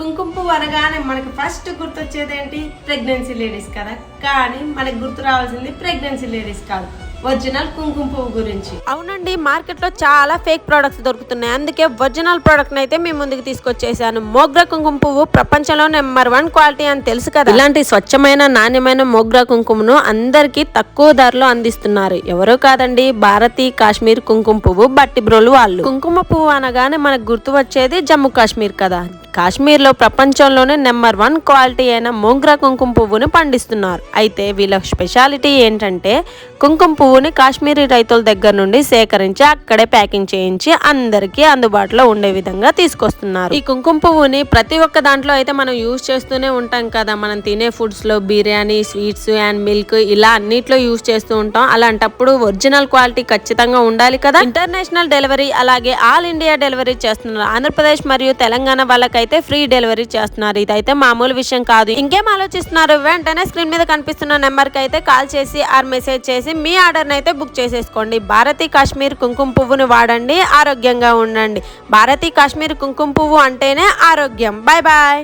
కుంకుమ పువ్వు అనగానే మనకి ఫస్ట్ గుర్తొచ్చేది ఏంటి? ప్రెగ్నెన్సీ లేడీస్ కదా. కానీ మనకి గుర్తు రావాల్సింది ప్రెగ్నెన్సీ లేడీస్ కాదు, ఒరిజినల్ కుంకుమ పువ్వు గురించి. అవునండి, మార్కెట్లో చాలా ఫేక్ ప్రోడక్ట్స్ దొరుకుతున్నాయి. అందుకే ఒరిజినల్ ప్రోడక్ట్ అయితే మీ ముందుకు తీసుకొచ్చేసాను. మోగ్రా కుంకుమ పువ్వు ప్రపంచంలో నెంబర్ 1 క్వాలిటీ అని తెలుసు కదా. ఇలాంటి స్వచ్ఛమైన నాణ్యమైన మోగ్రా కుంకుమను అందరికీ తక్కువ ధరలో అందిస్తున్నారు. ఎవరో కాదండి, భారతీ కాశ్మీర్ కుంకుమ పువ్వు బట్టి బ్రోలు వాళ్ళు. కుంకుమ పువ్వు అనగానే మనకు గుర్తు వచ్చేది జమ్మూ కాశ్మీర్ కదా. కాశ్మీర్ లో ప్రపంచంలోనే నెంబర్ 1 క్వాలిటీ అయిన మోగ్రా కుంకుమ పువ్వుని పండిస్తున్నారు. అయితే వీళ్ళ స్పెషాలిటీ ఏంటంటే కుంకుమ పువ్వుని కాశ్మీరీ రైతుల దగ్గర నుండి సేకరించి అక్కడే ప్యాకింగ్ చేయించి అందరికీ అందుబాటులో ఉండే విధంగా తీసుకొస్తున్నారు. ఈ కుంకుమ పువ్వుని ప్రతి ఒక్క దాంట్లో అయితే మనం యూజ్ చేస్తూనే ఉంటాం కదా. మనం తినే ఫుడ్స్ లో బిర్యానీ, స్వీట్స్ అండ్ మిల్క్ ఇలా అన్నిట్లో యూజ్ చేస్తూ ఉంటాం. అలాంటప్పుడు ఒరిజినల్ క్వాలిటీ ఖచ్చితంగా ఉండాలి కదా. ఇంటర్నేషనల్ డెలివరీ అలాగే ఆల్ ఇండియా డెలివరీ చేస్తున్నారు. ఆంధ్రప్రదేశ్ మరియు తెలంగాణ వాళ్ళకైతే ఫ్రీ డెలివరీ చేస్తున్నారు. ఇదైతే మామూలు విషయం కాదు. ఇంకేం ఆలోచిస్తున్నారు? వెంటనే స్క్రీన్ మీద కనిపిస్తున్న నెంబర్ కి అయితే కాల్ చేసి ఆర్ మెసేజ్ చేసి మీ ఆర్డర్ అయితే బుక్ చేసేసుకోండి. భారతీ కాశ్మీర్ కుంకుమ పువ్వుని వాడండి, ఆరోగ్యంగా ఉండండి. భారతీ కాశ్మీర్ కుంకుమ పువ్వు అంటేనే ఆరోగ్యం. Bye bye.